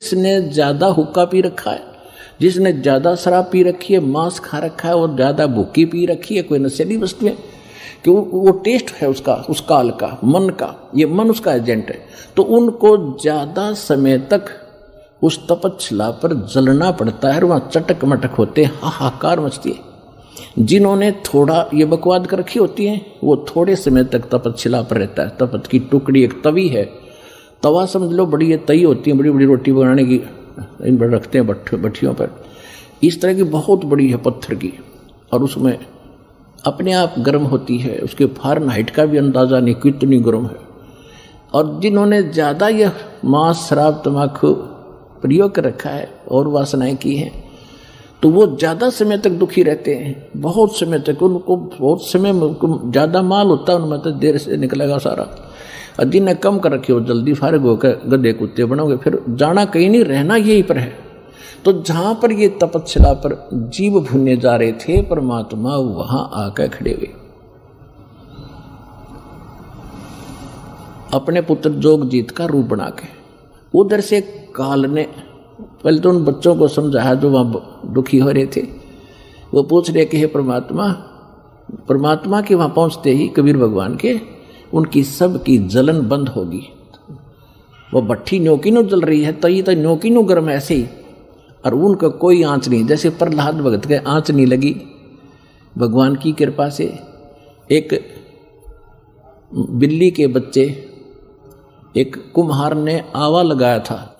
जिसने ज्यादा हुक्का पी रखा है, जिसने ज्यादा शराब पी रखी है, मांस खा रखा है और ज्यादा भूखी पी रखी है, कोई नशीली वस्तु है, क्यों वो टेस्ट है उसका, उस काल का, मन का, ये मन उसका एजेंट है, तो उनको ज्यादा समय तक उस तपच्छिला पर जलना पड़ता है और वहां चटक मटक होते, हाहाकार मचती है। जिन्होंने थोड़ा ये बकवाद कर रखी होती है वो थोड़े समय तक तपच्छिला पर रहता है। तपत की टुकड़ी एक तवी है, तवा समझ लो, बड़ी ये तई होती है, बड़ी बड़ी रोटी बनाने की, इन पर रखते हैं भट्ठियों पर, इस तरह की बहुत बड़ी है पत्थर की, और उसमें अपने आप गर्म होती है, उसके फारेनहाइट का भी अंदाज़ा नहीं कितनी गर्म है। और जिन्होंने ज़्यादा यह मांस शराब तम्बाकू प्रयोग कर रखा है और वासनाएं की हैं, तो वो ज़्यादा समय तक दुखी रहते हैं, बहुत समय तक, उनको बहुत समय ज़्यादा माल होता है उनमें, तो देर से निकलेगा सारा। और जिन्हें कम कर रखे हो जल्दी फारग होकर गधे कुत्ते बनोगे, फिर जाना कहीं नहीं, रहना यहीं पर है। तो जहाँ पर ये तपच्छिला पर जीव भुनने जा रहे थे, परमात्मा वहाँ आकर खड़े हुए, अपने पुत्र जोगजीत का रूप बना के। उधर से काल ने पहले तो उन बच्चों को समझाया जो वहाँ दुखी हो रहे थे, वो पूछ रहे कि हे परमात्मा, परमात्मा के वहाँ पहुँचते ही कबीर भगवान के, उनकी सब की जलन बंद होगी। वो भट्ठी न्योकी नो जल रही है, तई तो न्योकी नो गर्म ऐसे ही, और उनका कोई आँच नहीं, जैसे प्रहलाद भगत के आँच नहीं लगी भगवान की कृपा से। एक बिल्ली के बच्चे, एक कुम्हार ने आवा लगाया था,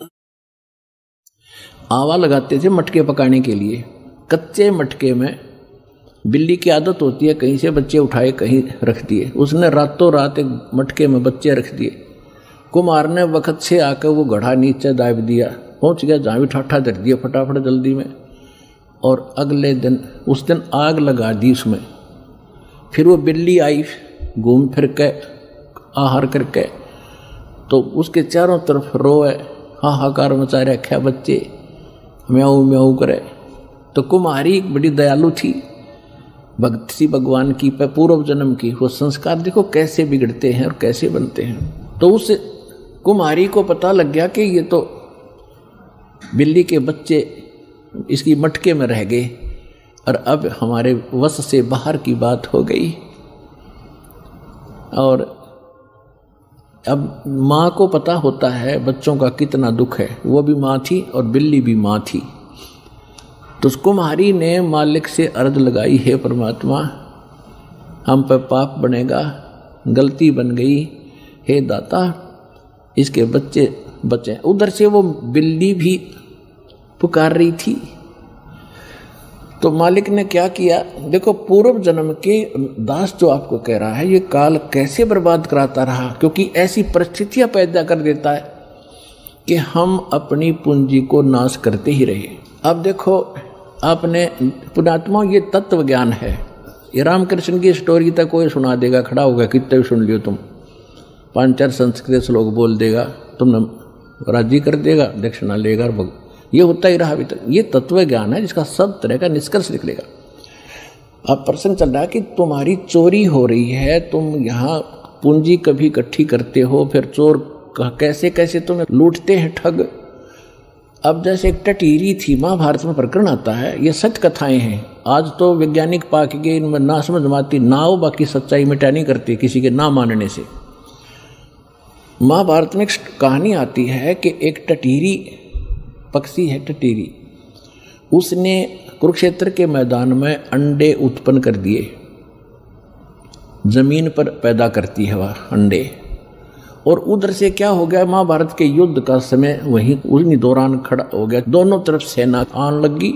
आवा लगाते थे मटके पकाने के लिए। कच्चे मटके में बिल्ली की आदत होती है कहीं से बच्चे उठाए कहीं रख दिए, उसने रातों रात एक मटके में बच्चे रख दिए। कुम्हार ने वक्त से आकर वो घड़ा नीचे दाब दिया, पहुंच गया जहाँ भी ठाठा धर दिया फटाफट जल्दी में, और अगले दिन उस दिन आग लगा दी उसमें। फिर वो बिल्ली आई घूम फिर के आहार करके, तो उसके चारों तरफ रोए, हाहाकार मचा रखा, बच्चे म्याऊ म्याऊ करे। तो कुम्हारी बड़ी दयालु थी, भक्त थी भगवान की, पूर्व जन्म की, वो संस्कार देखो कैसे बिगड़ते हैं और कैसे बनते हैं। तो उस कुम्हारी को पता लग गया कि ये तो बिल्ली के बच्चे इसकी मटके में रह गए और अब हमारे वश से बाहर की बात हो गई। और अब माँ को पता होता है बच्चों का कितना दुख है, वो भी माँ थी और बिल्ली भी माँ थी। तो उस कुम्हारी ने मालिक से अर्ज लगाई, हे परमात्मा, हम पर पाप बनेगा, गलती बन गई, हे दाता इसके बच्चे बचे। उधर से वो बिल्ली भी पुकार रही थी। तो मालिक ने क्या किया, देखो पूर्व जन्म के दास जो आपको कह रहा है, ये काल कैसे बर्बाद कराता रहा, क्योंकि ऐसी परिस्थितियां पैदा कर देता है कि हम अपनी पूंजी को नाश करते ही रहे। अब देखो आपने पुणात्मा, ये तत्व ज्ञान है, ये रामकृष्ण की स्टोरी तक कोई सुना देगा, खड़ा होगा, कितने भी सुन लियो तुम, 5-4 संस्कृत श्लोक बोल देगा, तुमने राजी कर देगा, दक्षिणा लेगा, ये होता ही रहा अभी तक। ये तत्व ज्ञान है जिसका सब तरह का निष्कर्ष निकलेगा। अब प्रश्न चल रहा है कि तुम्हारी चोरी हो रही है, तुम यहाँ पूंजी कभी इकट्ठी करते हो, फिर चोर कैसे कैसे तुम्हें लूटते हैं ठग। अब जैसे एक टटीरी थी, महाभारत में प्रकरण आता है, ये सच कथाएं हैं। आज तो वैज्ञानिक पाक के इनमें ना समझ माती ना हो, बाकी सच्चाई मिटा नहीं करती किसी के ना मानने से। महाभारत में एक कहानी आती है कि एक टटीरी पक्षी है, टटीरी, उसने कुरुक्षेत्र के मैदान में अंडे उत्पन्न कर दिए, जमीन पर पैदा करती है वह अंडे। और उधर से क्या हो गया, महाभारत के युद्ध का समय वहीं उन्हीं दौरान खड़ा हो गया, दोनों तरफ सेना आने लगी।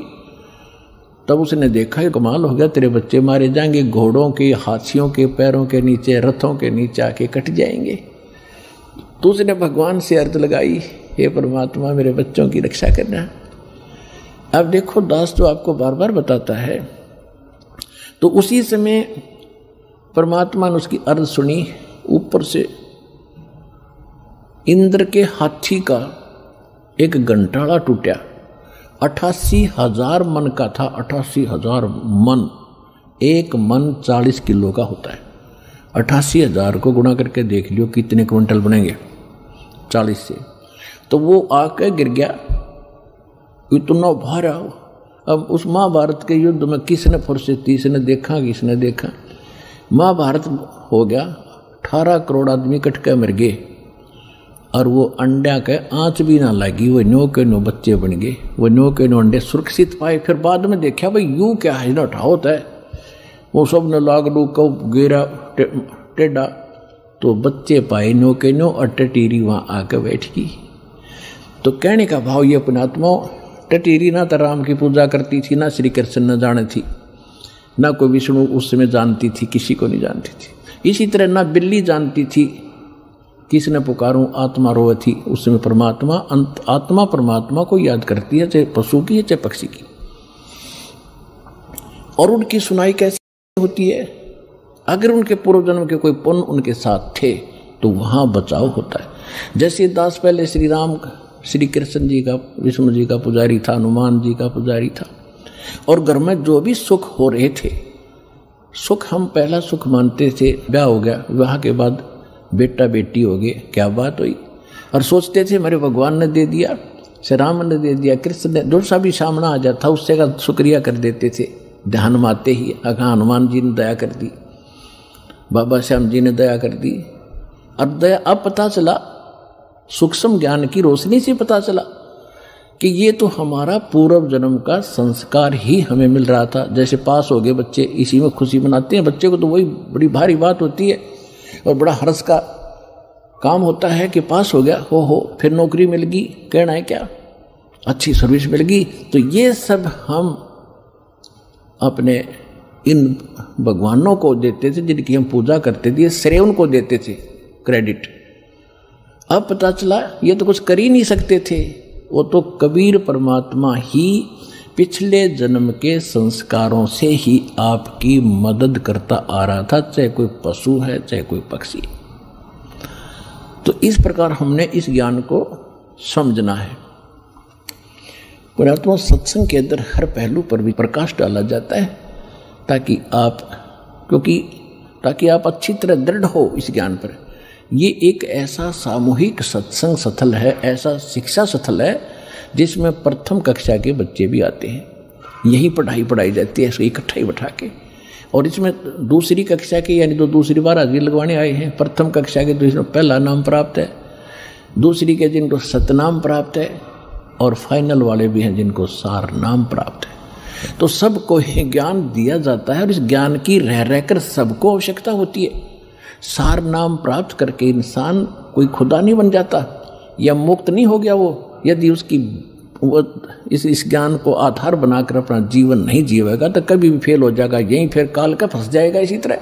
तब उसने देखा ये कमाल हो गया, तेरे बच्चे मारे जाएंगे, घोड़ों के, हाथियों के पैरों के नीचे, रथों के नीचे आके कट जाएंगे। तो उसने भगवान से अर्ज लगाई, हे परमात्मा मेरे बच्चों की रक्षा करना। अब देखो दास जो आपको बार बार बताता है, तो उसी समय परमात्मा ने उसकी अर्ज सुनी। ऊपर से इंद्र के हाथी का एक घंटाड़ा टूटा, 88,000 मन का था, 88,000 मन, एक मन 40 किलो का होता है। 88,000 को गुणा करके देख लियो कितने क्विंटल बनेंगे 40 से। तो वो आकर गिर गया इतना भारा। अब उस महाभारत के युद्ध में किसने फुर्सत थी, किसने देखा, किसने देखा। महाभारत हो गया, 18 करोड़ आदमी कट के मर गए और वो अंडा के आंच भी ना लगी, वो नो के नो बच्चे बन गए, वो नो के नो अंडे सुरक्षित पाए। फिर बाद में देखा भाई यूं क्या है ना होता है, वो सब ने लाग लू को गेरा टेढ़ा, तो बच्चे पाए नो के नो और टटीरी वहां आकर बैठ गई। तो कहने का भाव ये अपने आत्मा, टटीरी ना तो राम की पूजा करती थी, ना श्री कृष्ण न जाने थी, ना कोई विष्णु उस समय जानती थी, किसी को नहीं जानती थी। इसी तरह ना बिल्ली जानती थी किसने पुकारूं, आत्मा रोए थी उस समय परमात्मा। आत्मा परमात्मा को याद करती है, चाहे पशु की है चाहे पक्षी की। और उनकी सुनाई कैसी होती है, अगर उनके पूर्व जन्म के कोई पुण्य उनके साथ थे तो वहां बचाव होता है। जैसे दास पहले श्री राम श्री कृष्ण जी का, विष्णु जी का पुजारी था, हनुमान जी का पुजारी था, और घर में जो भी सुख हो रहे थे, सुख हम पहला सुख मानते थे, ब्याह हो गया, विवाह के बाद बेटा बेटी हो गए, क्या बात हुई, और सोचते थे मेरे भगवान ने दे दिया, श्री राम ने दे दिया, कृष्ण ने, जो सा भी सामना आ जाता उससे का शुक्रिया कर देते थे। ध्यान में आते ही अगर हनुमान जी ने दया कर दी, बाबा श्याम जी ने दया कर दी, और दया अब पता चला, सूक्ष्म ज्ञान की रोशनी से पता चला कि ये तो हमारा पूर्व जन्म का संस्कार ही हमें मिल रहा था। जैसे पास हो गए बच्चे, इसी में खुशी मनाते हैं, बच्चे को तो वही बड़ी भारी बात होती है और बड़ा हर्ष का काम होता है कि पास हो गया, हो फिर नौकरी मिल गई, कहना है क्या, अच्छी सर्विस मिल गई। तो ये सब हम अपने इन भगवानों को देते थे जिनकी हम पूजा करते थे, श्रेय उनको देते थे, क्रेडिट। अब पता चला ये तो कुछ कर ही नहीं सकते थे, वो तो कबीर परमात्मा ही पिछले जन्म के संस्कारों से ही आपकी मदद करता आ रहा था, चाहे कोई पशु है चाहे कोई पक्षी। तो इस प्रकार हमने इस ज्ञान को समझना है। परमात्मा सत्संग के अंदर हर पहलू पर भी प्रकाश डाला जाता है ताकि आप अच्छी तरह दृढ़ हो इस ज्ञान पर। ये एक ऐसा सामूहिक सत्संग स्थल है, ऐसा शिक्षा स्थल है जिसमें प्रथम कक्षा के बच्चे भी आते हैं, यही पढ़ाई जाती है इसको इकट्ठा ही बैठा के। और इसमें दूसरी कक्षा के यानी तो दूसरी बार हाजिरी लगवाने आए हैं, प्रथम कक्षा के तो इसमें पहला नाम प्राप्त है, दूसरी के जिनको सतनाम प्राप्त है, और फाइनल वाले भी हैं जिनको सार नाम प्राप्त है। तो सबको ही ज्ञान दिया जाता है और इस ज्ञान की रह रहकर सबको आवश्यकता होती है। सार नाम प्राप्त करके इंसान कोई खुदा नहीं बन जाता या मुक्त नहीं हो गया वो, यदि उसकी वो इस ज्ञान को आधार बनाकर अपना जीवन नहीं जीवेगा तो कभी भी फेल हो जाएगा, यहीं फिर काल का फंस जाएगा। इसी तरह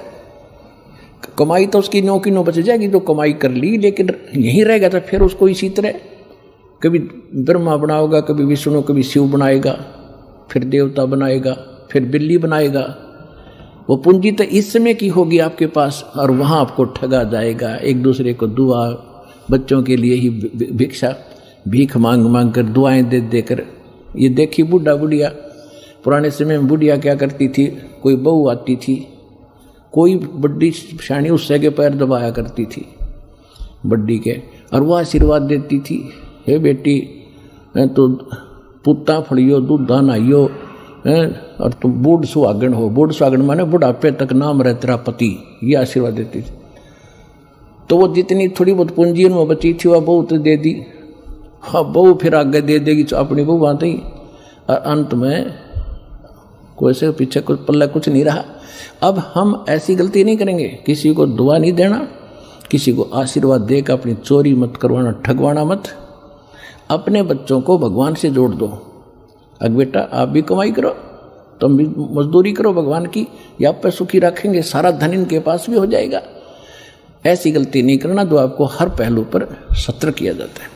कमाई तो उसकी नो की नो बच जाएगी, जो कमाई कर ली, लेकिन यहीं रहेगा तो फिर उसको इसी तरह कभी ब्रह्मा बनाएगा, कभी विष्णु, कभी शिव बनाएगा, फिर देवता बनाएगा, फिर बिल्ली बनाएगा। वो पूंजी तो इस समय की होगी आपके पास और वहाँ आपको ठगा जाएगा। एक दूसरे को दुआ, बच्चों के लिए ही भिक्षा भीख मांग मांग कर, दुआएं दे देकर। ये देखी बुढ़ा बुढ़िया, पुराने समय में बुढ़िया क्या करती थी, कोई बहू आती थी, कोई बड्डी शानी उससे के पैर दबाया करती थी बड्डी के, और वह आशीर्वाद देती थी, हे बेटी तो पुत्ता फड़ियो, दूधा नहाइयो, और तुम बूढ़ सुहागन हो। बूढ़ सुहागन माने बुढ़ापे तक नाम रहे तेरा पति, ये आशीर्वाद देती थी। तो वो जितनी थोड़ी बहुत पूंजी उनमें बची थी वह बहू तो दे दी, हाँ बहू फिर आगे दे देगी तो अपनी बहू आती, और अंत में कोई से पीछे कुछ पल्ला कुछ नहीं रहा। अब हम ऐसी गलती नहीं करेंगे, किसी को दुआ नहीं देना, किसी को आशीर्वाद देकर अपनी चोरी मत करवाना, ठगवाना मत। अपने बच्चों को भगवान से जोड़ दो। अब बेटा आप भी कमाई करो, तुम भी मजदूरी करो भगवान की, या आप पे सुखी रखेंगे, सारा धन इनके पास भी हो जाएगा। ऐसी गलती नहीं करना जो आपको हर पहलू पर सत्र किया जाता है।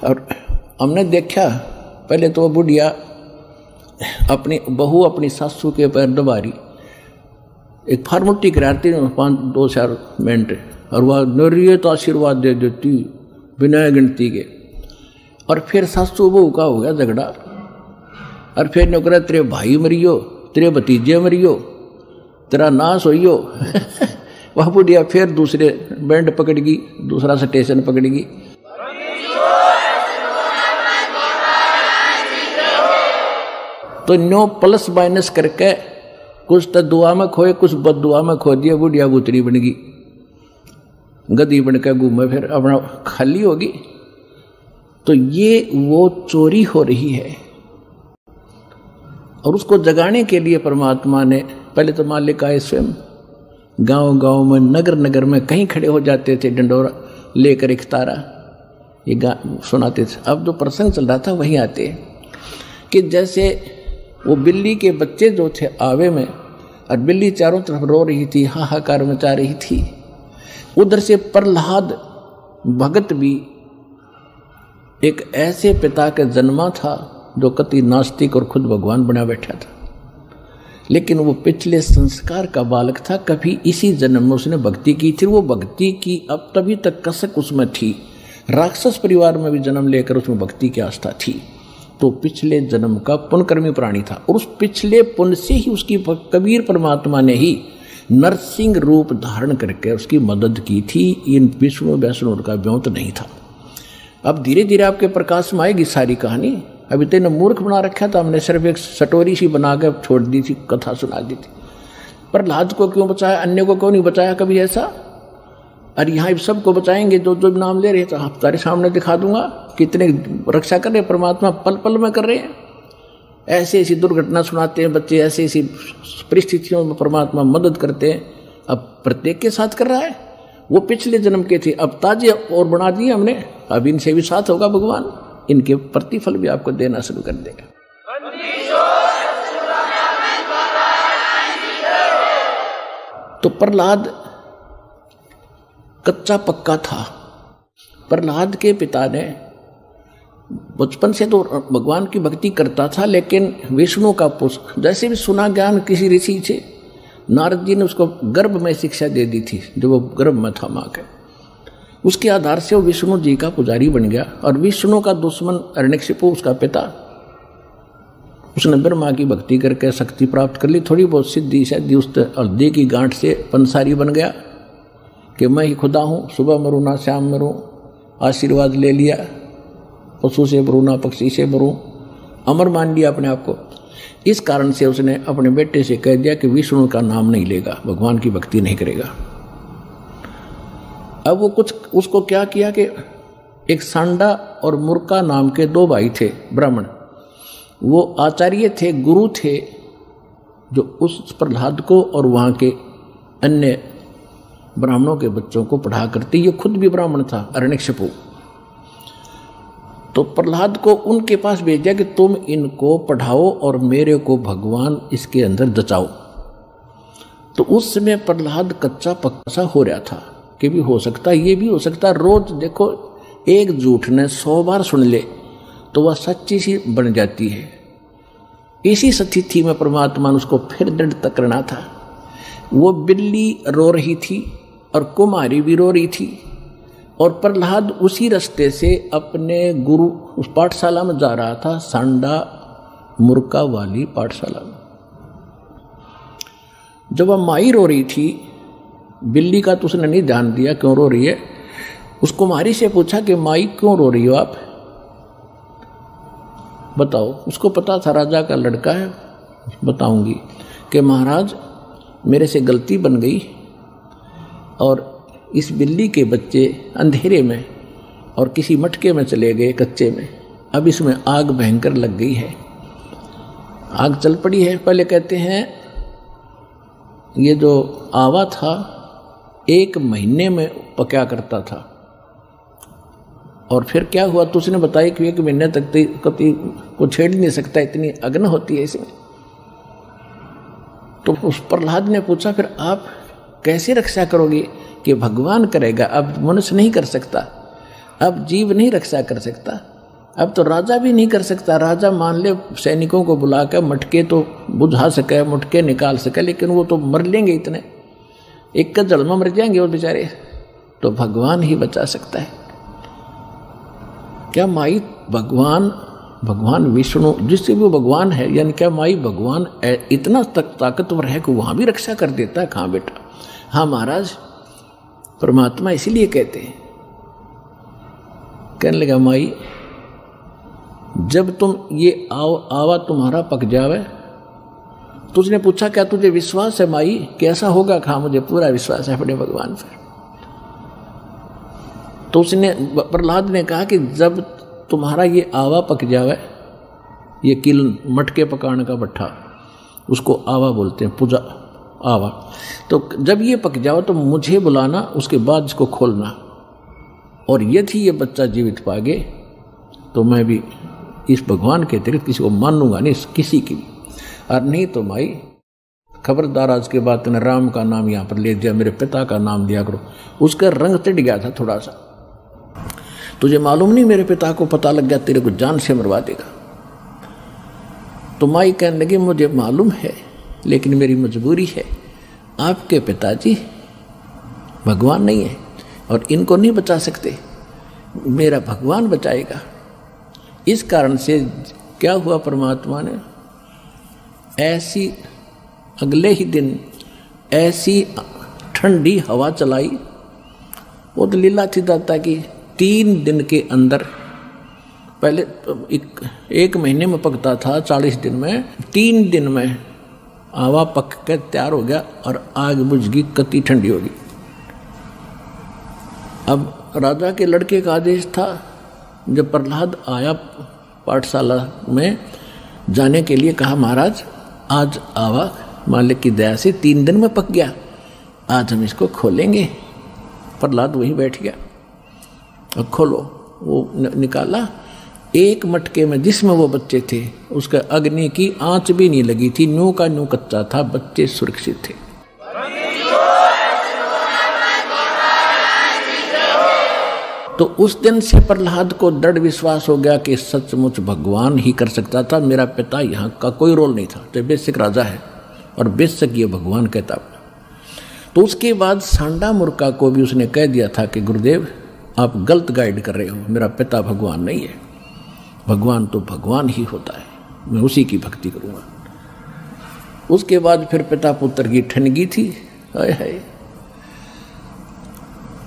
और हमने देखा पहले तो बुढ़िया अपनी बहू अपनी सासू के पैर दबा रही, एक फार्मोलिटी कराती 5-2 मिनट, और वह निर्यत आशीर्वाद दे देती बिना गिनती के। और फिर सासू बहू का हो गया झगड़ा, और फिर नौकरा तेरे भाई मरियो, तेरे भतीजे मरियो, तेरा नाश होइयो। वह बुढ़िया फिर दूसरे बैंड पकड़गी, दूसरा स्टेशन पकड़गी। तो न्यो प्लस माइनस करके कुछ तो दुआ में खोए, कुछ बददुआ में खो दिया, बुढ़िया बुतरी बन गई, गधी बन के घूमे फिर अपना खाली होगी। तो ये वो चोरी हो रही है, और उसको जगाने के लिए परमात्मा ने पहले तो मालिक आए स्वयं, गांव गांव में नगर नगर में कहीं खड़े हो जाते थे डंडोरा लेकर एक तारा, ये सुनाते थे। अब जो प्रसंग चल रहा था वहीं आते कि जैसे वो बिल्ली के बच्चे जो थे आवे में, और बिल्ली चारों तरफ रो रही थी, हाहाकार मचा रही थी, उधर से प्रहलाद भगत भी एक ऐसे पिता के जन्मा था जो कति नास्तिक और खुद भगवान बना बैठा था, लेकिन वो पिछले संस्कार का बालक था, कभी इसी जन्म में उसने भक्ति की थी। वो भक्ति की अब तभी तक कसक उसमें थी, राक्षस परिवार में भी जन्म लेकर उसमें भक्ति की आस्था थी, तो पिछले जन्म का पुण्यकर्मी प्राणी था, और उस पिछले पुण्य से ही उसकी कबीर परमात्मा ने ही नरसिंह रूप धारण करके उसकी मदद की थी। इन विष्णु वैष्णु का व्योत नहीं था। अब धीरे धीरे आपके प्रकाश में आएगी सारी कहानी। अभी तेने मूर्ख बना रखा था हमने, सिर्फ एक सटोरी सी बना के छोड़ दी थी, कथा सुना दी थी। प्रहलाद को क्यों बचाया, अन्य को क्यों नहीं बचाया कभी ऐसा? और यहाँ सबको बचाएंगे जो जो नाम ले रहे, तो आप तारे सामने दिखा दूंगा कितने रक्षा कर रहे परमात्मा, पल पल में कर रहे हैं। ऐसी ऐसी दुर्घटना सुनाते हैं बच्चे, ऐसी ऐसी परिस्थितियों में परमात्मा मदद करते हैं। अब प्रत्येक के साथ कर रहा है। वो पिछले जन्म के थे, अब ताजे और बना दिए हमने, अब इनसे भी साथ होगा भगवान, इनके प्रतिफल भी आपको देना शुरू कर देगा। तो प्रहलाद कच्चा पक्का था। प्रहलाद के पिता ने बचपन से तो भगवान की भक्ति करता था, लेकिन विष्णु का पुष्प जैसे भी सुना ज्ञान किसी ऋषि से, नारद जी ने उसको गर्भ में शिक्षा दे दी थी, जो वो गर्भ में था माँ के। उसके आधार से वो विष्णु जी का पुजारी बन गया, और विष्णु का दुश्मन हिरण्यकशिपु उसका पिता, उसने ब्रह्मा की भक्ति करके शक्ति प्राप्त कर ली, थोड़ी बहुत सिद्धि शादी उस हल्दी की गांठ से पंसारी बन गया कि मैं ही खुदा हूँ, सुबह मरूँ ना शाम मरूँ, आशीर्वाद ले लिया, पशु से मरूँ ना पक्षी से मरूँ, अमर मान लिया अपने आप को। इस कारण से उसने अपने बेटे से कह दिया कि विष्णु का नाम नहीं लेगा, भगवान की भक्ति नहीं करेगा। अब वो कुछ उसको क्या किया कि एक सांडा और मुर्का नाम के दो भाई थे ब्राह्मण, वो आचार्य थे, गुरु थे, जो उस प्रहलाद को और वहाँ के अन्य ब्राह्मणों के बच्चों को पढ़ा करते। ये खुद भी ब्राह्मण था हिरण्यकशिपु। तो प्रहलाद को उनके पास भेजा कि तुम इनको पढ़ाओ और मेरे को भगवान इसके अंदर जचाओ। तो उस समय प्रहलाद कच्चा पक्का सा हो रहा था कि भी हो सकता, ये भी हो सकता। रोज देखो एक झूठ ने 100 बार सुन ले तो वह सच्ची सी बन जाती है। इसी स्थिति में परमात्मा ने उसको फिर दृढ़ करना था। वो बिल्ली रो रही थी और कुमारी भी रो रही थी, और प्रहलाद उसी रास्ते से अपने गुरु उस पाठशाला में जा रहा था, सांडा मुर्का वाली पाठशाला में। जब वह माई रो रही थी, बिल्ली का तो उसने नहीं ध्यान दिया क्यों रो रही है। उस कुमारी से पूछा कि माई क्यों रो रही हो आप, बताओ। उसको पता था राजा का लड़का है, बताऊंगी कि महाराज मेरे से गलती बन गई और इस बिल्ली के बच्चे अंधेरे में और किसी मटके में चले गए कच्चे में, अब इसमें आग भयंकर लग गई है, आग चल पड़ी है। पहले कहते हैं ये जो आवा था 1 महीने में पका करता था, और फिर क्या हुआ तो उसने बताया कि 1 महीने तक कभी को छेड़ नहीं सकता, इतनी अग्नि होती है इसमें। तो उस प्रहलाद ने पूछा फिर आप कैसे रक्षा करोगे, कि भगवान करेगा, अब मनुष्य नहीं कर सकता, अब जीव नहीं रक्षा कर सकता, अब तो राजा भी नहीं कर सकता। राजा मान ले सैनिकों को बुलाकर मटके तो बुझा सके, मटके निकाल सके, लेकिन वो तो मर लेंगे, इतने एक का जल में मर जाएंगे वो बेचारे, तो भगवान ही बचा सकता है। क्या माई भगवान विष्णु जिससे भी भगवान है, यानी क्या माई भगवान इतना तक ताकतवर है कि वहां भी रक्षा कर देता है? कहाँ बेटा, हाँ महाराज परमात्मा इसीलिए कहते हैं। कहने लगा माई जब तुम ये आवा तुम्हारा पक जावे, तो उसने पूछा क्या तुझे विश्वास है माई कि ऐसा होगा? कहा मुझे पूरा विश्वास है अपने भगवान पर। तो उसने प्रहलाद ने कहा कि जब तुम्हारा ये आवा पक जावे, ये किल मटके पकाने का भट्ठा, उसको आवा बोलते हैं, पूजा आवा, तो जब ये पक जाओ तो मुझे बुलाना, उसके बाद इसको खोलना, और यदि ये बच्चा जीवित पागे तो मैं भी इस भगवान के अतिरिक्त किसी को मानूंगा नहीं, किसी की भी, और नहीं तो भाई खबरदार आज के बाद ने राम का नाम यहाँ पर ले दिया, मेरे पिता का नाम दिया करो। उसका रंग चिढ़ गया था थोड़ा सा, तुझे मालूम नहीं मेरे पिता को पता लग गया तेरे को जान से मरवा देगा। तो माई कहने लगी मुझे मालूम है, लेकिन मेरी मजबूरी है, आपके पिताजी भगवान नहीं है और इनको नहीं बचा सकते, मेरा भगवान बचाएगा। इस कारण से क्या हुआ, परमात्मा ने ऐसी अगले ही दिन ऐसी ठंडी हवा चलाई, वो तो लीला थी दाता की। 3 दिन के अंदर, पहले एक महीने में पकता था, 40 दिन में, 3 दिन में आवा पक के तैयार हो गया और आग बुझ गई, कति ठंडी होगी। अब राजा के लड़के का आदेश था, जब प्रहलाद आया पाठशाला में जाने के लिए, कहा महाराज आज आवा मालिक की दया से 3 दिन में पक गया, आज हम इसको खोलेंगे। प्रहलाद वहीं बैठ गया, अब खोलो। वो निकाला, एक मटके में जिसमें वो बच्चे थे उसका अग्नि की आंच भी नहीं लगी थी, न्यू का न्यू कच्चा था, बच्चे सुरक्षित थे। तो उस दिन से प्रहलाद को दृढ़ विश्वास हो गया कि सचमुच भगवान ही कर सकता था, मेरा पिता यहाँ का कोई रोल नहीं था, तो बेशक राजा है और बेशक ये भगवान कहता। तो उसके बाद सांडा मुर्का को भी उसने कह दिया था कि गुरुदेव आप गलत गाइड कर रहे हो, मेरा पिता भगवान नहीं है, भगवान तो भगवान ही होता है, मैं उसी की भक्ति करूँगा। उसके बाद फिर पिता पुत्र की ठनगी थी, हाय हाय,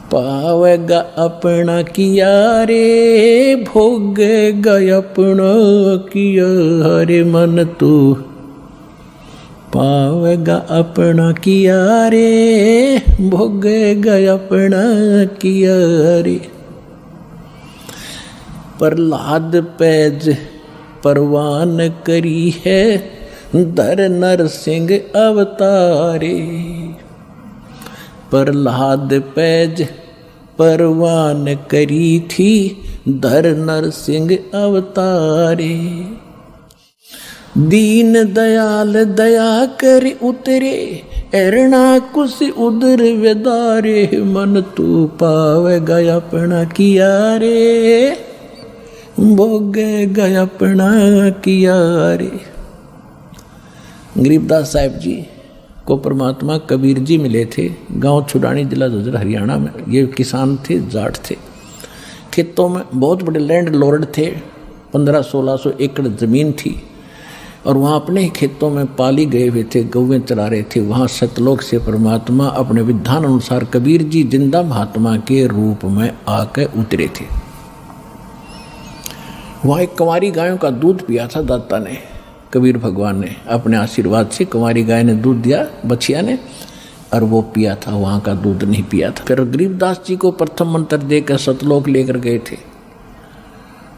पावेगा अपना किया रे, भोगेगा अपना किया रे मन तू, पावेगा अपना किया रे, भोगेगा अपना किया रे। प्रहलाद पैज परवान करी है, धर नरसिंह अवतारे। प्रहलाद पैज परवान करी थी, धर नरसिंह अवतारे। दीन दयाल दया कर उतरे, एरणा कुछ उदर वेदारे, मन तू पावेगा अपना किया रे, भोगेगा अपना किया रे। गरीबदास साहिब जी को परमात्मा कबीर जी मिले थे, गांव छुड़ानी जिला झज्जर हरियाणा में। ये किसान थे, जाट थे, खेतों में बहुत बड़े लैंड लॉर्ड थे, 1500-1600 एकड़ ज़मीन थी, और वहाँ अपने ही खेतों में पाली गए हुए थे, गौवें चरा रहे थे। वहाँ सतलोक से परमात्मा अपने विधान अनुसार कबीर जी जिंदा महात्मा के रूप में आकर उतरे थे। वहाँ एक कुंवारी गायों का दूध पिया था दाता ने, कबीर भगवान ने अपने आशीर्वाद से कुंवारी गाय ने दूध दिया बछिया ने, और वो पिया था, वहाँ का दूध नहीं पिया था। फिर गरीबदास जी को प्रथम मंत्र देकर सतलोक लेकर गए थे,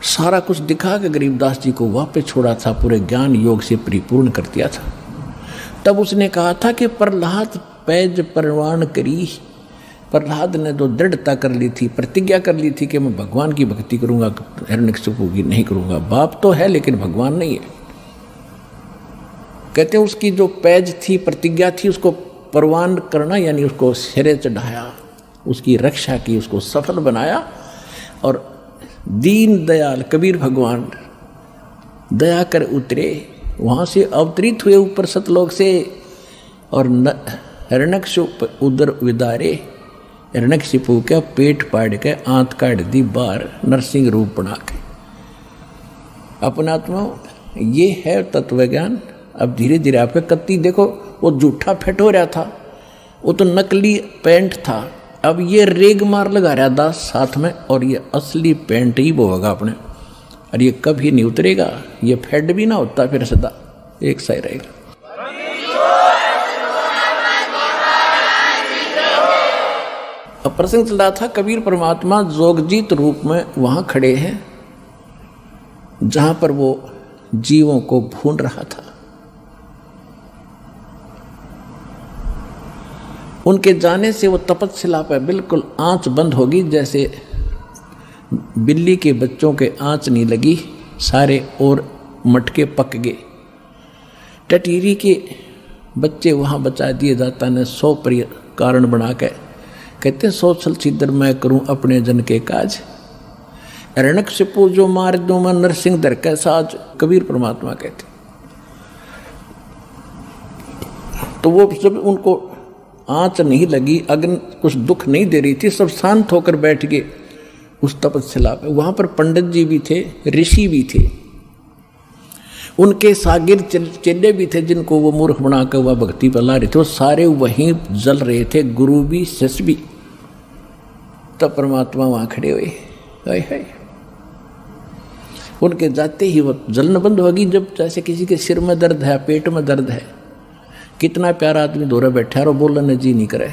सारा कुछ दिखा के गरीबदास जी को वापस छोड़ा था, पूरे ज्ञान योग से परिपूर्ण कर दिया था। तब उसने कहा था कि प्रहलाद पैज परवान करी। प्रहलाद ने तो दृढ़ता कर ली थी, प्रतिज्ञा कर ली थी कि मैं भगवान की भक्ति करूंगा, हिरण्यकशिपु की नहीं करूंगा। बाप तो है लेकिन भगवान नहीं है। कहते हैं उसकी जो पैज थी, प्रतिज्ञा थी, उसको परवान करना, यानी उसको सिरे चढ़ाया, उसकी रक्षा की, उसको सफल बनाया। और दीन दयाल कबीर भगवान दया कर उतरे, वहाँ से अवतरित हुए ऊपर सतलोक से, और हिरण्यकशिपु उदर विदारे, हिरण्यकशिपु का पेट पाड़ के आंत काट दी बाहर, नरसिंह रूप बना के। अपनात्मा ये है तत्व ज्ञान। अब धीरे धीरे आपका कत्ती देखो, वो जूठा फेट हो रहा था, वो तो नकली पेंट था, अब ये रेग मार लगा रहा दास साथ में, और ये असली पेंट ही वो होगा अपने, और ये कभी नहीं उतरेगा। ये फेड भी ना होता फिर सदा एक सा ही रहेगा। अब प्रसंग चल रहा था, कबीर परमात्मा जोगजीत रूप में वहां खड़े हैं जहां पर वो जीवों को भून रहा था। उनके जाने से वो तपस्या पर बिल्कुल आंच बंद होगी, जैसे बिल्ली के बच्चों के आंच नहीं लगी, सारे और मटके पक गए। टटीरी के बच्चे वहां बचा दिए दाता ने 100 कारण बना के, कहते 100 छल छिद्र मैं करूं अपने जन के काज, रणक से पूजो मार दो मैं नरसिंह दर के साज, कबीर परमात्मा कहते। तो वो जब उनको आंच नहीं लगी, अग्नि कुछ दुख नहीं दे रही थी, सब शांत होकर बैठ गए उस तपस्या पे। वहां पर पंडित जी भी थे, ऋषि भी थे, उनके सागिर चेले भी थे जिनको वो मूर्ख बनाकर वह भक्ति पर ला रहे थे। वो सारे वहीं जल रहे थे, गुरु भी शिष्य भी। तब परमात्मा वहां खड़े हुए, हाय हाय। उनके जाते ही वो जलन बंद होगी। जब जैसे किसी के सिर में दर्द है, पेट में दर्द है, कितना प्यारा आदमी दोरा बैठा है और बोलने जी नहीं करे,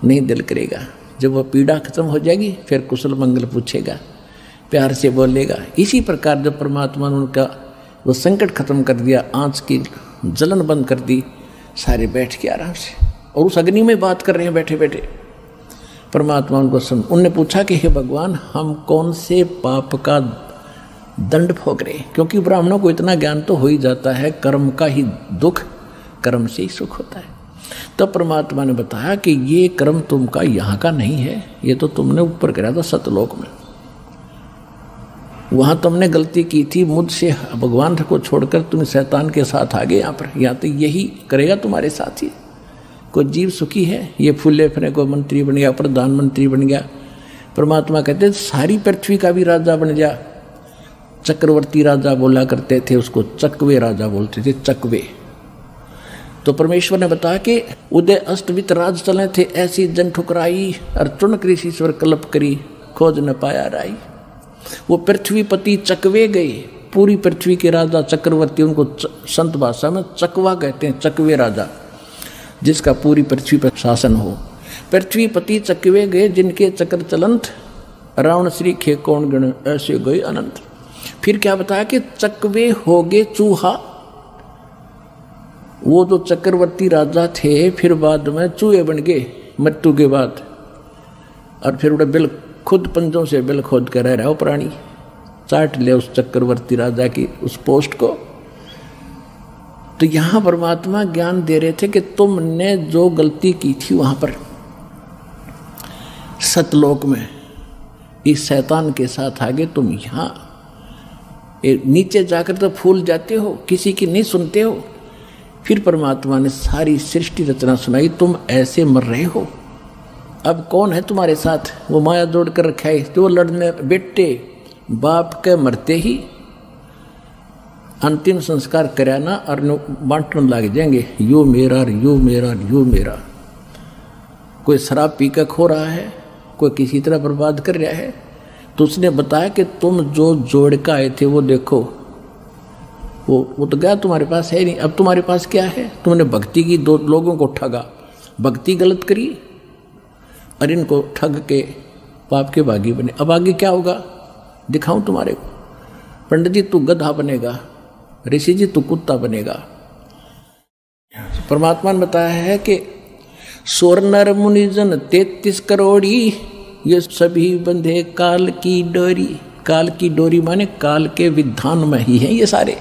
नहीं दिल करेगा। जब वह पीड़ा खत्म हो जाएगी फिर कुशल मंगल पूछेगा, प्यार से बोलेगा। इसी प्रकार जब परमात्मा ने उनका वो संकट खत्म कर दिया, आंच की जलन बंद कर दी, सारे बैठ के आराम से और उस अग्नि में बात कर रहे हैं बैठे बैठे। परमात्मा उनको सुन, उनने पूछा कि हे भगवान, हम कौन से पाप का दंड भोग रहे? क्योंकि ब्राह्मणों को इतना ज्ञान तो हो ही जाता है, कर्म का ही दुख, कर्म से ही सुख होता है। तब परमात्मा ने बताया कि ये कर्म तुमका यहाँ का नहीं है, ये तो तुमने ऊपर करा था सतलोक में, वहां तुमने गलती की थी, मुझसे भगवान को छोड़कर तुम शैतान के साथ आ गए यहाँ पर। यहाँ तो यही करेगा तुम्हारे साथ ही। कोई जीव सुखी है, ये फूले फने को मंत्री बन गया, प्रधानमंत्री बन गया। परमात्मा कहते सारी पृथ्वी का भी राजा बन गया। चक्रवर्ती राजा बोला करते थे, उसको चकवे राजा बोलते थे, चकवे। तो परमेश्वर ने बताया कि उदय अस्तवित राज चले थे, ऐसी जन ठुकराई, अर्जुन कृषिश्वर कल्प करी, खोज न पाया राई। वो पृथ्वीपति चकवे गए, पूरी पृथ्वी के राजा चक्रवर्ती, उनको संत भाषा में चकवा कहते हैं, चकवे राजा, जिसका पूरी पृथ्वी पर शासन हो। पृथ्वीपति चकवे गए, जिनके चक्र चलंत, रावण श्री खे कौन गण, ऐसे गए अनंत। फिर क्या बताया कि चकवे हो गए चूहा। वो जो चक्रवर्ती राजा थे फिर बाद में चूहे बन गए मृत्यु के बाद, और फिर उन्हें बिल खुद पंजों से बिल खोद कर रह रहा हो प्राणी, चाट ले उस चक्रवर्ती राजा की उस पोस्ट को। तो यहां परमात्मा ज्ञान दे रहे थे कि तुमने जो गलती की थी वहां पर सतलोक में इस शैतान के साथ आगे, तुम यहां नीचे जाकर तो फूल जाते हो, किसी की नहीं सुनते हो। फिर परमात्मा ने सारी सृष्टि रचना सुनाई, तुम ऐसे मर रहे हो, अब कौन है तुम्हारे साथ? वो माया जोड़ कर रखा है, जो लड़ने बेटे बाप के मरते ही अंतिम संस्कार कराना और बांटने लग जाएंगे, यो मेरा यो मेरा यो मेरा। कोई शराब पी कर खो रहा है, कोई किसी तरह बर्बाद कर रहा है। तो उसने बताया कि तुम जो जोड़ का आए थे वो देखो, वो तो गया, तुम्हारे पास है नहीं। अब तुम्हारे पास क्या है? तुमने भक्ति की, दो लोगों को ठगा, भक्ति गलत करी और इनको ठग के पाप के भागी बने। अब आगे क्या होगा दिखाऊं तुम्हारे को। पंडित जी तू गधा बनेगा, ऋषि जी तू कुत्ता बनेगा। परमात्मा ने बताया है कि सोर नर मुनिजन 33 करोड़ी, ये सभी बंधे काल की डोरी। काल की डोरी माने काल के विधान में ही है ये सारे।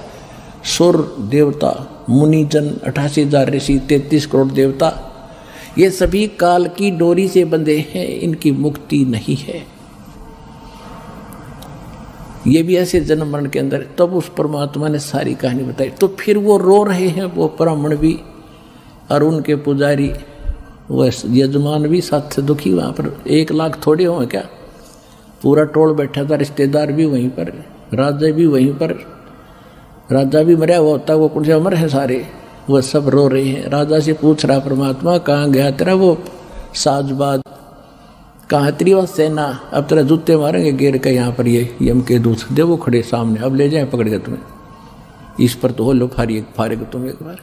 सुर देवता, मुनिजन, 88,000 ऋषि, 33 करोड़ देवता, ये सभी काल की डोरी से बंधे हैं, इनकी मुक्ति नहीं है। ये भी ऐसे जन्म मरण के अंदर। तब उस परमात्मा ने सारी कहानी बताई। तो फिर वो रो रहे हैं, वो ब्राह्मण भी और उनके पुजारी, वो यजमान भी साथ से दुखी। वहाँ पर 1 लाख थोड़े हों क्या, पूरा टोल बैठा था, रिश्तेदार भी वहीं पर, राजा भी वहीं पर। राजा भी मरा हुआ होता, वो कौन से अमर है सारे, वो सब रो रहे हैं। राजा से पूछ रहा परमात्मा, कहाँ गया तेरा वो साजबाज, कहा त्रिवा सेना, अब तेरा जूते मारेंगे गिर के यहाँ पर, ये यम के दूत दे वो खड़े सामने, अब ले जाए पकड़ के तुम्हें, इस पर तो हो लो फारेगा तुम एक बार।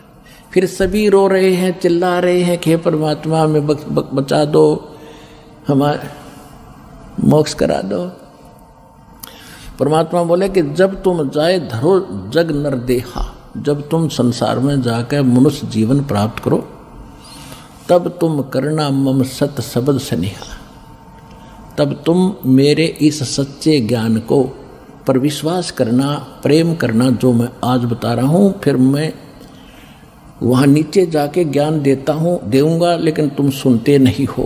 फिर सभी रो रहे हैं, चिल्ला रहे हैं कि परमात्मा हमें बचा दो, हमारा मोक्ष करा दो। परमात्मा बोले कि जब तुम जाए धरो जग नर देहा, जब तुम संसार में जाकर मनुष्य जीवन प्राप्त करो, तब तुम करना मम सत शब्द स्नेहा, तब तुम मेरे इस सच्चे ज्ञान को पर विश्वास करना, प्रेम करना, जो मैं आज बता रहा हूँ। फिर मैं वहाँ नीचे जाके ज्ञान देऊँगा, लेकिन तुम सुनते नहीं हो।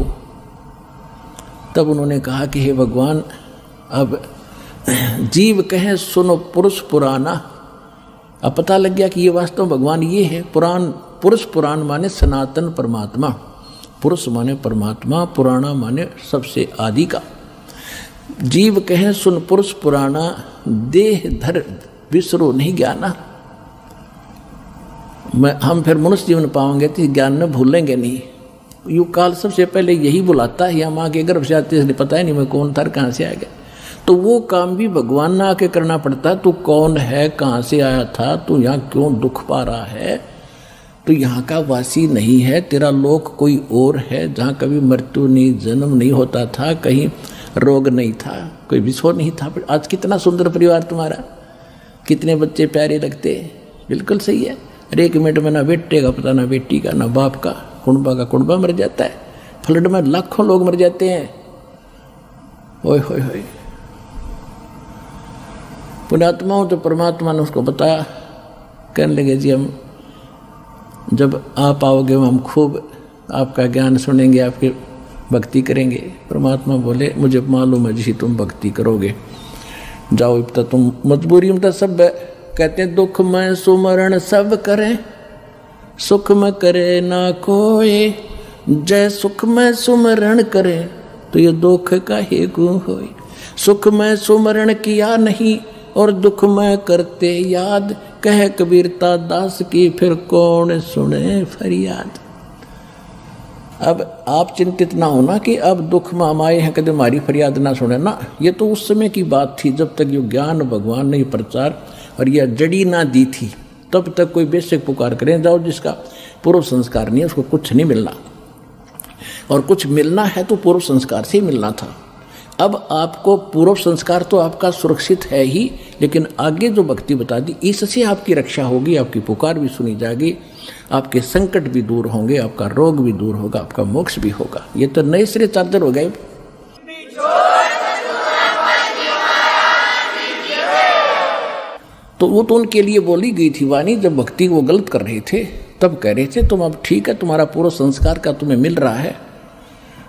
तब उन्होंने कहा कि हे भगवान, अब जीव कहे सुनो पुरुष पुराना। अब पता लग गया कि ये वास्तव भगवान ये है। पुरुष पुराण माने सनातन परमात्मा, पुरुष माने परमात्मा, पुराना माने सबसे आदि का। जीव कहे सुन पुरुष पुराना, देह धर विसरो नहीं ज्ञाना। हम फिर मनुष्य जीवन पाओगे तो ज्ञान में भूलेंगे नहीं। युग काल सबसे पहले यही बुलाता है, या माँ के गर्भ से आते इसलिए पता ही नहीं मैं कौन था, कहाँ से आ गया। तो वो काम भी भगवान ना आके करना पड़ता है। तू कौन है, कहाँ से आया था, तू यहाँ क्यों दुख पा रहा है, तो यहाँ का वासी नहीं है, तेरा लोक कोई और है जहाँ कभी मृत्यु नहीं, जन्म नहीं होता था, कहीं रोग नहीं था, कोई विषो नहीं था। आज कितना सुंदर परिवार तुम्हारा, कितने बच्चे प्यारे लगते, बिल्कुल सही है। अरे एक मिनट में ना बेटे का पता, ना बेटी का, ना बाप का, कुंबा का कुंबा मर जाता है। फ्लड में लाखों लोग मर जाते हैं। ओए होए होए। पुण्यात्माओं तो परमात्मा ने उसको बताया, कहने लगे जी हम जब आप आओगे हम खूब आपका ज्ञान सुनेंगे, आपकी भक्ति करेंगे। परमात्मा बोले मुझे मालूम है जी तुम भक्ति करोगे, जाओ अब तक तुम मजबूरी में तो सब कहते हैं दुख में सुमरण सब करें, सुख में करे ना कोई, जय सुख में सुमरण करे तो ये दुख का ही गुण होए। सुख में सुमरण किया नहीं और दुख में करते याद, कह कबीरता दास की फिर कौन सुने फरियाद। अब आप चिंतित ना होना कि अब दुख में हम आए हैं कदम हमारी फरियाद ना सुने ना। ये तो उस समय की बात थी जब तक ये ज्ञान भगवान ने प्रचार और यह जड़ी ना दी थी, तब तक कोई बेशक पुकार करें जाओ, जिसका पूर्व संस्कार नहीं है उसको कुछ नहीं मिलना, और कुछ मिलना है तो पूर्व संस्कार से ही मिलना था। अब आपको पूर्व संस्कार तो आपका सुरक्षित है ही, लेकिन आगे जो भक्ति बता दी इससे आपकी रक्षा होगी, आपकी पुकार भी सुनी जाएगी, आपके संकट भी दूर होंगे, आपका रोग भी दूर होगा, आपका मोक्ष भी होगा। ये तो नए सिरे चादर हो गए। तो वो तो उनके लिए बोली गई थी वाणी, जब भक्ति वो गलत कर रहे थे तब कह रहे थे तुम अब ठीक है, तुम्हारा पूर्व संस्कार का तुम्हें मिल रहा है,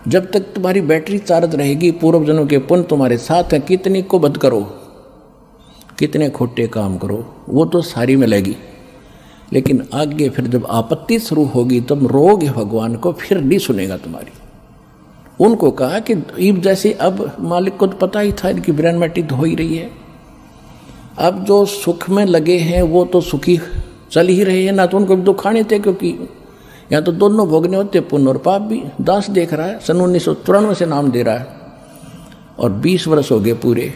जब तक तुम्हारी बैटरी चार्ज रहेगी, पूर्व जन्म के पुण्य तुम्हारे साथ है, कितने को बद करो, कितने खोटे काम करो, वो तो सारी मिलेगी। लेकिन आगे फिर जब आपत्ति शुरू होगी तब रोगे भगवान को, फिर नहीं सुनेगा तुम्हारी। उनको कहा कि ईब जैसे अब मालिक को तो पता ही था इनकी ब्रेन मैटी तो हो ही रही है, अब जो सुख में लगे हैं वो तो सुखी चल ही रहे हैं ना, तो उनको भी दुखाने थे, क्योंकि यहाँ तो दोनों भोगने होते, पुण्य और पाप भी। दास देख रहा है सन 1993 से नाम दे रहा है और 20 वर्ष हो गए पूरे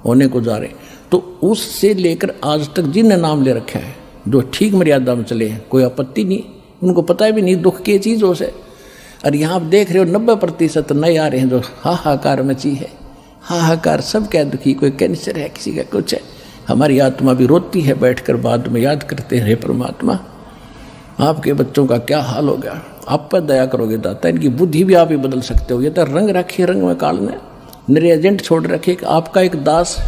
होने को जा रहे, तो उससे लेकर आज तक जिनने नाम ले रखा है जो ठीक मर्यादा में चले हैं, कोई आपत्ति नहीं, उनको पता भी नहीं दुख की चीज़ों से। और यहाँ आप देख रहे हो 90% नए आ रहे हैं जो हाहाकार मची है, हाहाकार सब क्या दुखी, कोई कैंसर है, किसी का कुछ है। हमारी आत्मा भी रोती है बैठकर, बाद में याद करते हैं, हे परमात्मा आपके बच्चों का क्या हाल हो गया, आप पर दया करोगे दाता, इनकी बुद्धि भी आप ही बदल सकते हो। ये तो रंग रखे, रंग में काल ने मेरे एजेंट छोड़ रखे कि आपका एक दास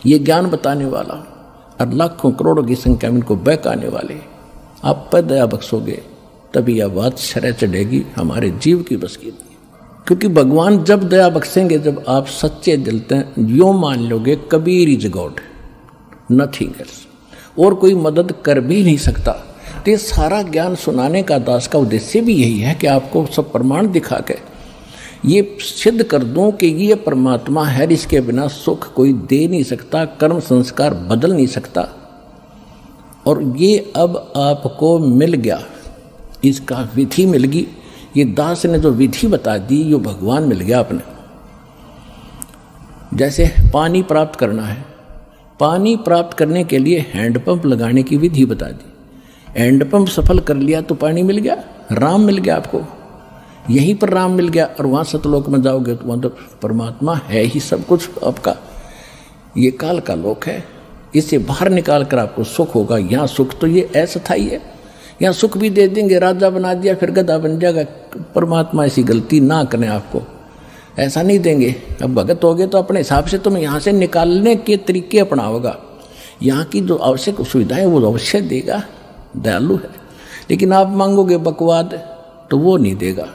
ये ज्ञान बताने वाला और लाखों करोड़ों की संख्या में इनको बहकाने वाले, आप पर दया बख्शोगे तभी यह बात शरह चढ़ेगी, हमारे जीव की बस की। क्योंकि भगवान जब दया बख्शेंगे जब आप सच्चे दिल से यो मान लोगे Kabir is God, nothing else, और कोई मदद कर भी नहीं सकता। तो ये सारा ज्ञान सुनाने का दास का उद्देश्य भी यही है कि आपको सब प्रमाण दिखा के ये सिद्ध कर दूं कि ये परमात्मा है, इसके बिना सुख कोई दे नहीं सकता, कर्म संस्कार बदल नहीं सकता। और ये अब आपको मिल गया, इसका विधि मिल गई, ये दास ने जो विधि बता दी यो भगवान मिल गया आपने। जैसे पानी प्राप्त करना है, पानी प्राप्त करने के लिए हैंडपंप लगाने की विधि बता दी, हैंडपंप सफल कर लिया तो पानी मिल गया, राम मिल गया आपको, यहीं पर राम मिल गया। और वहाँ सतलोक में जाओगे तो वहाँ तो परमात्मा है ही सब कुछ आपका। ये काल का लोक है, इसे बाहर निकाल कर आपको सुख होगा। यहाँ सुख तो ये अस्थायी है, यहाँ सुख भी दे देंगे, राजा बना दिया फिर गधा बन जाएगा। परमात्मा ऐसी गलती ना करें, आपको ऐसा नहीं देंगे। अब भगत हो गए तो अपने हिसाब से तुम यहाँ से निकालने के तरीके अपनाओगा। यहाँ की जो आवश्यक सुविधाएं वो अवश्य देगा, दयालु है। लेकिन आप मांगोगे बकवाद तो वो नहीं देगा,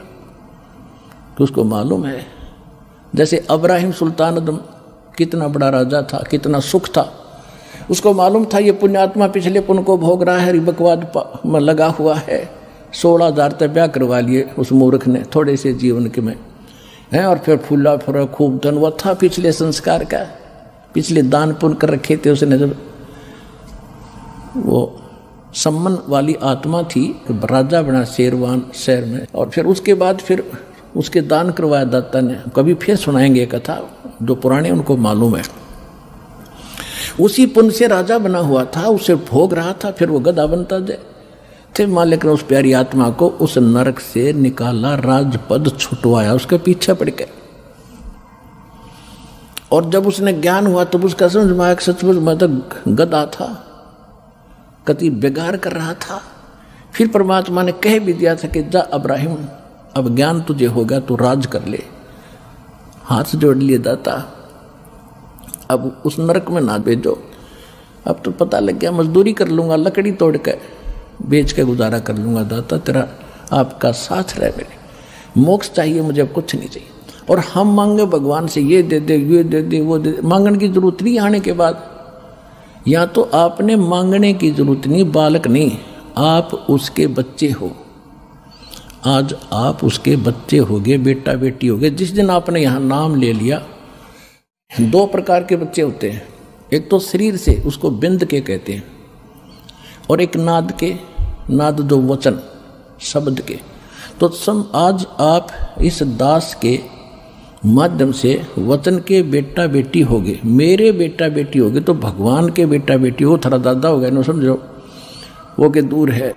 तो उसको मालूम है। जैसे अब्राहिम सुल्तान अदम कितना बड़ा राजा था, कितना सुख था, उसको मालूम था ये पुण्यात्मा पिछले पुण्य को भोग रहा है, बकवाद में लगा हुआ है। 16,000 तक ब्याह करवा लिए उस मूर्ख ने थोड़े से जीवन के में है, और फिर फूला फूला खूब धन वो था पिछले संस्कार का, पिछले दान पुण्य कर रखे थे उसने। जब वो सम्मान वाली आत्मा थी, राजा बना शेरवान शहर में, और फिर उसके बाद फिर उसके दान करवाया दाता ने। कभी फिर सुनाएंगे कथा, जो पुराने उनको मालूम है। उसी पुण्य से राजा बना हुआ था, उसे भोग रहा था, फिर वो गधा बनता जाए थे। मालिक ने उस प्यारी आत्मा को उस नरक से निकाला, राजपद छुटवाया, उसके पीछे पड़ गए। और जब उसने ज्ञान हुआ तब उसका समझ में आया कि सचमुच मैं तो गधा था, कति बेगार कर रहा था। फिर परमात्मा ने कह भी दिया था कि जा अब्राहिम, अब ज्ञान तुझे होगा तो राज कर ले। हाथ जोड़ लिए दाता, अब उस नरक में ना भेजो। अब तो पता लग गया मजदूरी कर लूंगा, लकड़ी तोड़ के बेच के गुजारा कर लूंगा। दाता तेरा आपका साथ रहे, मेरे मोक्ष चाहिए मुझे, अब कुछ नहीं चाहिए। और हम मांगे भगवान से ये दे दे, ये दे दे, वो दे दे, मांगने की जरूरत नहीं। आने के बाद या तो आपने मांगने की जरूरत नहीं, बालक नहीं, आप उसके बच्चे हो। आज आप उसके बच्चे होगे, बेटा बेटी होगे। जिस दिन आपने यहाँ नाम ले लिया, 2 प्रकार के बच्चे होते हैं। एक तो शरीर से, उसको बिंद के कहते हैं, और एक नाद के, नाद जो वचन शब्द के। तो आज आप इस दास के माध्यम से वचन के बेटा बेटी होगे, मेरे बेटा बेटी होगे, तो भगवान के बेटा बेटी हो। थोड़ा दादा हो गया ना, समझो वो के दूर है।